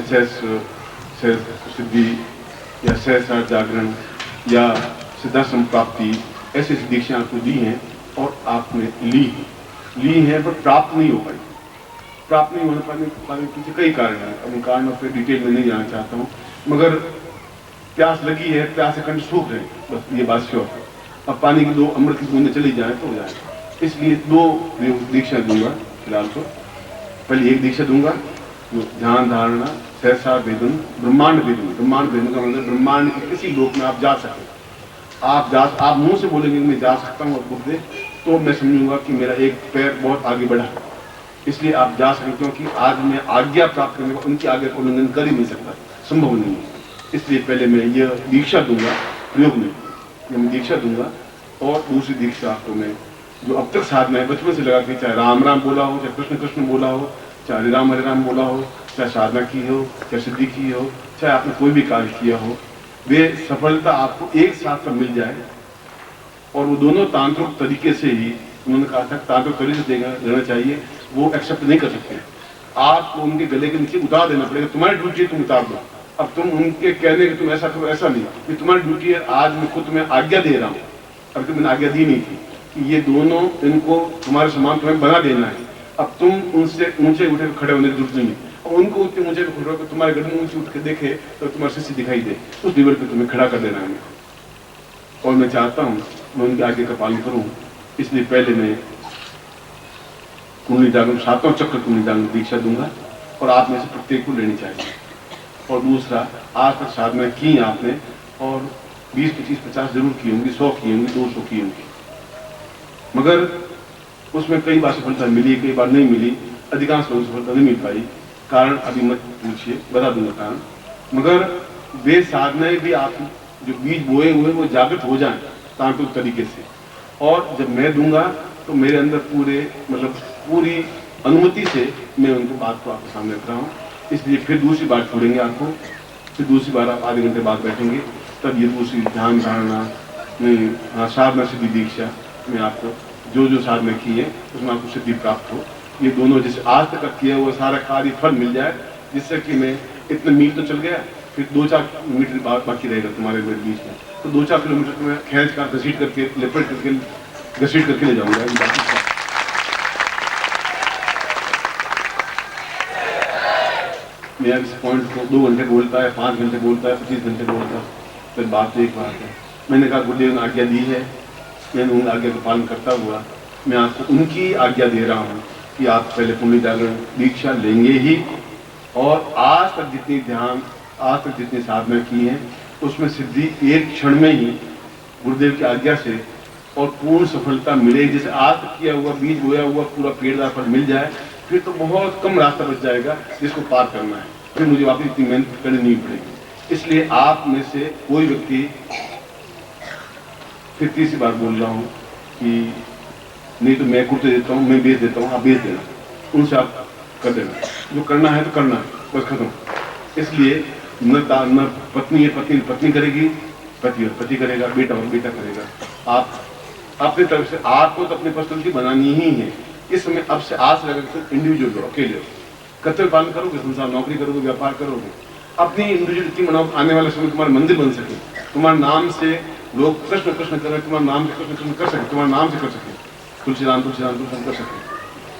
सहस्र सिद्धि या सहस्र जागरण या सिद्धाश्रम प्राप्ति, ऐसी दीक्षाएं आपको दी हैं और आपने ली हैं पर प्राप्त नहीं हो पाई। प्राप्त नहीं होने पाने पीछे कई कारण हैं, अब उन कारणों पर डिटेल में नहीं जाना चाहता हूँ, मगर प्यास लगी है, प्यास से कंठ सूख रहे हैं, बस ये बात श्योर है। अब पानी की 2 अमृत की बूंदें चली जाए तो हो जाए, इसलिए 2 दीक्षा दूंगा फिलहाल तो। पहले एक दीक्षा दूंगा जो ध्यान धारणा सहस्रार वेदन ब्रह्मांड वेदन। ब्रह्मांड वेदन का मतलब ब्रह्मांड के किसी लोक में आप जा सके, आप मुंह से बोलेंगे मैं जा सकता हूँ गुरुदेव, तो मैं समझूंगा कि मेरा एक पैर बहुत आगे बढ़ा, इसलिए आप जा सकें, क्योंकि आज मैं आज्ञा प्राप्त करने का उनकी आज्ञा का उल्लंघन कर ही नहीं सकता, संभव नहीं है। इसलिए पहले मैं यह दीक्षा दूंगा प्रयोग में, मैं दीक्षा दूंगा। और दूसरी दीक्षा आपको मैं जो अब तक साधना है बचपन से लगा के, चाहे राम राम बोला हो, चाहे कृष्ण कृष्ण बोला हो, चाहे हरे राम बोला हो, चाहे साधना की हो, चाहे सिद्धि की हो, चाहे आपने कोई भी कार्य किया हो, वे सफलता आपको एक साथ में मिल जाए। और वो दोनों तांत्रिक तरीके से ही, उन्होंने कहा था तांत्रिक तरीके से देना चाहिए, वो एक्सेप्ट नहीं कर सकते। आपको उनके गले के नीचे उतार देना पड़ेगा, तुम्हारी ड्यूटी है तुम उतार दो। अब तुम उनके कहने कि तुम ऐसा करो, ऐसा नहीं, ये तुम्हारी ड्यूटी है। आज मैं खुद तुम्हें आज्ञा दे रहा हूँ, अभी तो मैंने आज्ञा दी नहीं थी कि ये दोनों इनको तुम्हारे समान तुम्हें बना देना है। अब तुम उनसे ऊंचे उठे खड़े होने की जरूरत नहीं, और उनको उतने ऊंचे खड़े होकर तुम्हारे गले में ऊंचे उठ के देखे तो तुम्हारी शिष्य दिखाई दे, उस लेवल पे तुम्हें खड़ा कर देना है। और मैं चाहता हूँ मैं उनकी आज्ञा का पालन करूँ, इसलिए पहले मैं कुंडली जागरण 7वां चक्र कुंडली जागरण दीक्षा दूंगा, और आप में से प्रत्येक को लेनी चाहिए। और दूसरा, आज तक साधना की आपने और 20, 25, 50 जरूर की होंगी, 100 की होंगी, 200 की होंगी, मगर उसमें कई बार सफलता मिली, कई बार नहीं मिली, अधिकांश लोगों को सफलता नहीं मिल पाई। कारण अभी मत पूछिए, बता दूंगा कारण। मगर वे साधनाएं भी आप जो बीज बोए हुए वो जागृत हो जाएं तांत्रिक तरीके से, और जब मैं दूंगा तो मेरे अंदर पूरी अनुमति से मैं उनको बात को आपके सामने रख रहा हूँ। इसलिए फिर दूसरी बार छोड़ेंगे आपको, फिर दूसरी बार आप आधे घंटे बाद बैठेंगे, तब ये दूसरी ध्यान धारणा साधना सिद्धि दीक्षा में आपको जो साधना की है उसमें आपको सिद्धि प्राप्त हो। ये दोनों जैसे आज तक किया हुआ सारा कार्य फल मिल जाए, जिससे कि मैं इतने मील तो चल गया, फिर 2-4 किलोमीटर बाद बाकी रहेगा तुम्हारे मेरे बीच में, तो 2-4 किलोमीटर में खींच कर घसीट करके लिपट करके घसीट करके ले जाऊंगा। मैं इस पॉइंट को 2 घंटे बोलता है, 5 घंटे बोलता है, 25 घंटे बोलता है, फिर बात तो एक बात है। मैंने कहा गुरुदेव ने आज्ञा दी है, मैंने उन आज्ञा का पालन करता हुआ मैं आपको उनकी आज्ञा दे रहा हूँ कि आप पहले कुंडली जागरण दीक्षा लेंगे ही, और आज तक जितनी ध्यान, आज तक जितनी साधना की है उसमें सिद्धि एक क्षण में ही गुरुदेव की आज्ञा से और पूर्ण सफलता मिले। जैसे आज तक किया हुआ बीज बोया हुआ पूरा पेड़दार फल मिल जाए, फिर तो बहुत कम रास्ता बच जाएगा जिसको पार करना है, फिर मुझे वापस इतनी मेहनत करनी नहीं पड़ेगी। इसलिए आप में से कोई व्यक्ति, फिर तीसरी बार बोल रहा हूँ कि नहीं तो मैं कुर्ते देता हूँ, मैं बेच देता हूँ, आप बेच देना, उनसे आप कर देना, जो करना है तो करना है, बस खत्म। इसलिए न पत्नी है पत्नी करेगी, पति और पति करेगा, बेटा और बेटा करेगा। आप अपनी तरफ से आपको तो अपनी पर्सनलिटी बनानी ही है। इस समय अब से आज से लगेगा इंडिविजुअल हो, अकेले हो, कर्तव्य पालन करोगे, संसार नौकरी करोगे, व्यापार करोगे, अपनी इंडिविजुअलिटी बनाओ। आने वाले समय तुम्हारा मंदिर बन सके, तुम्हारे नाम से लोग कृष्ण कृष्ण करें, तुम्हारे नाम से कृष्ण कृष्ण कर सके, तुम्हारे नाम से कर सके, तुलसीराम तुलसीराम तुलसीराम कर सके,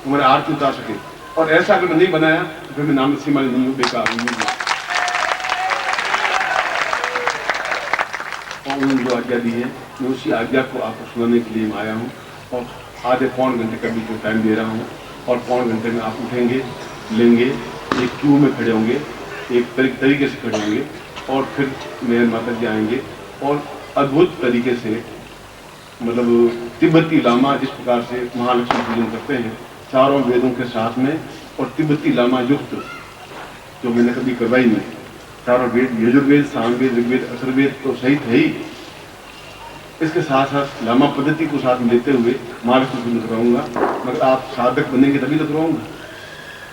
तुम्हारे आरती उतार सके। और ऐसा अगर मैं नहीं बनाया तो फिर मैं नाम सीमा नहीं हूँ, बेकार हूँ। और उन्होंने जो आज्ञा दी है मैं उसी आज्ञा को आपको सुनाने के लिए आया हूँ, और आधे पौन घंटे का भी जो टाइम दे रहा हूँ, और पौन घंटे में आप उठेंगे, लेंगे, एक क्यू में खड़े होंगे, एक तरीके से खड़े होंगे, और फिर मेरे माता जी आएंगे और अद्भुत तरीके से, मतलब तिब्बती लामा जिस प्रकार से महालक्ष्मी पूजन करते हैं चारों वेदों के साथ में, और तिब्बती लामा युक्त जो मैंने कभी करवाई नहीं, चारों वेद, यजुर्वेद, सामवेद, ऋग्वेद, अथर्ववेद तो सहित है ही, इसके साथ साथ लामा पद्धति को साथ में लेते हुए महालक्ष्मी पूजन करवाऊंगा। मगर आप साधक बनेंगे तभी तो करवाऊंगा,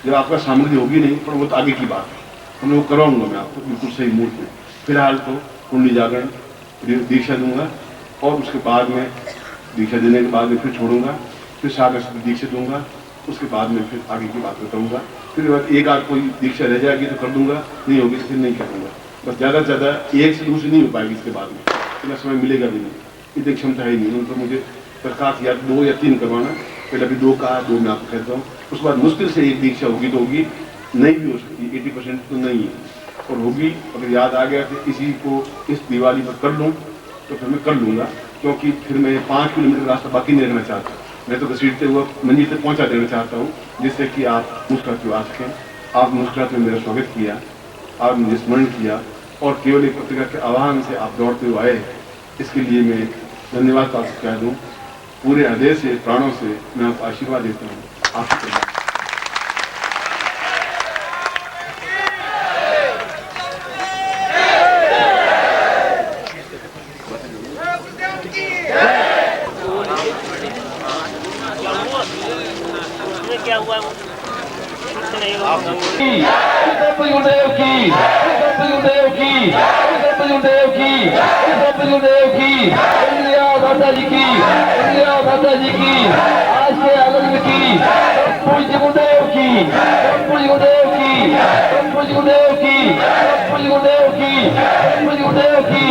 जब आपका सामग्री होगी नहीं, पर वो तो आगे की बात है, तो मैं वो करवाऊंगा मैं आपको बिल्कुल सही मूड में। फिलहाल तो कुंडली जागरण दीक्षा दूंगा, और उसके बाद में दीक्षा देने के बाद में फिर छोड़ूंगा, फिर साधक दीक्षा दूंगा, उसके बाद में फिर आगे की बात बताऊंगा। फिर बाद एक आध कोई दीक्षा रह जाएगी तो कर दूंगा, नहीं होगी तो फिर नहीं करूँगा। बस ज़्यादा से ज़्यादा एक से दूसरी नहीं हो पाएगी इसके बाद में, इतना समय मिलेगा भी नहीं, इतनी क्षमता है ही नहीं। उन पर मुझे सरकार या 2 या 3 करवाना, पहले अभी 2 कहा, 2 मैं आपको कहता हूँ। उसके बाद मुश्किल से एक दीक्षा होगी तो होगी, नहीं भी हो सकती, 80% तो नहीं है, और होगी। अगर याद आ गया तो इसी को इस दिवाली पर कर लूँ तो फिर मैं कर लूँगा, क्योंकि फिर मैं 5 किलोमीटर रास्ता बाकी नहीं रखना चाहता। मैं तो घसीटते हुआ मंजिल तक पहुँचा देना चाहता हूँ, जिससे कि आप मुस्कुराते हुए आ सकें। आप मुस्कुराते हुए मेरा स्वागत किया, आप मुझे स्मरण किया, और केवल एक पत्रिका के आह्वान से आप दौड़ते हुए आए, इसके लिए मैं धन्यवाद आपसे कह दूँ। पूरे हृदय से, प्राणों से मैं आपको आशीर्वाद देता हूँ। आपको क्या हुआ वो माता जी की, माता जी की, आज के आनंद की, पूज्य गुरुदेव की, पूज्य गुरुदेव की, पूज्य गुरुदेव की, पूज्य गुरुदेव की, पूज्य गुरुदेव की,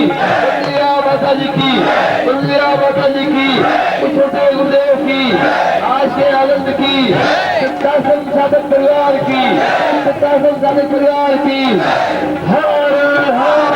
माता जी की, माता जी की, छोटे गुरुदेव की, आज के आनंद की, शासन साधक परिवार की, शासन साधक परिवार की, हर हर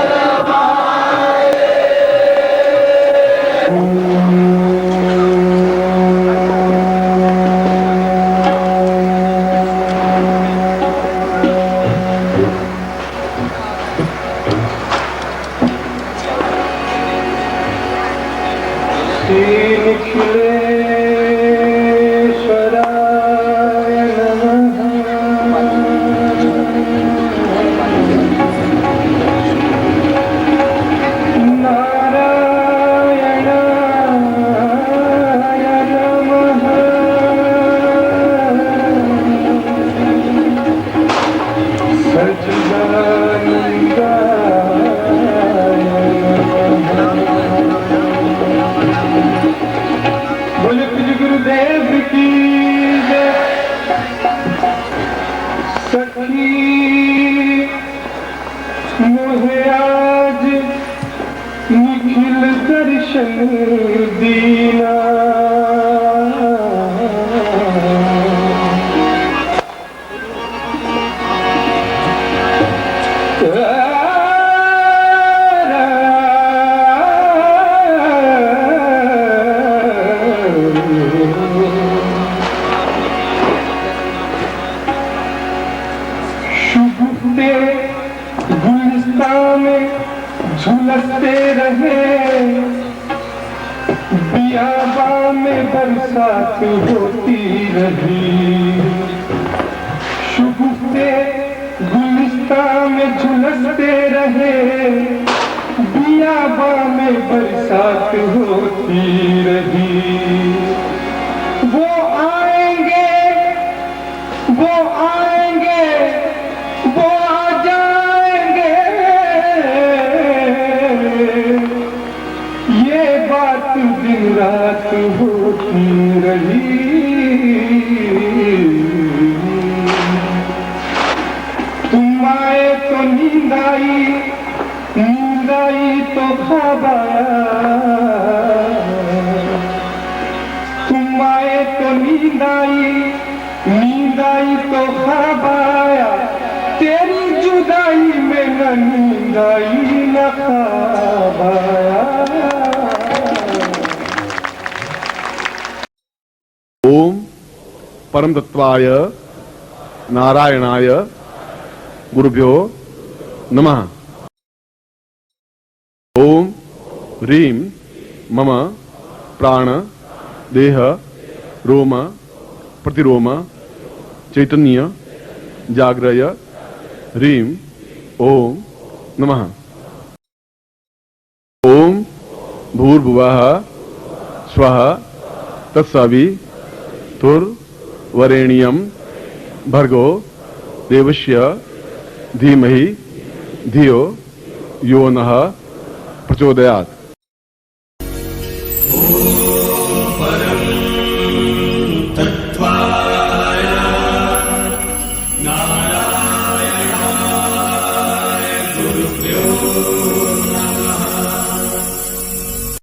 मुझे आज निखिल दर्शन दीना झुलसते रहे बियाबा में बरसात होती रही। शुगुफ्ते गुलिस्ता में झुलसते रहे बियाबा में बरसात होती रही। वो आएंगे, वो आएंगे, वो आ जाएंगे, ये बात दिन रात होती रही। तुम आए तो नींद आई, नींद आई तो ख्वाब आया। तुम आए तो नींद आई, नींद आई तो ख्वाब आया। तेरी जुदाई में न नींद आई न ख्वाब आया। ओम परम तत्वाय नारायणाय गुरुभ्यो नमः। ओम ह्रीं मम प्राण देह रोम प्रतिरोम चैतन्य जाग्रय ह्रीं ओम नमः। ओम भूर्भुवः स्वः तत्सवितुर्वरेण्यं भर्गो देवस्य धीमहि धियो यो नः प्रचोदयात्।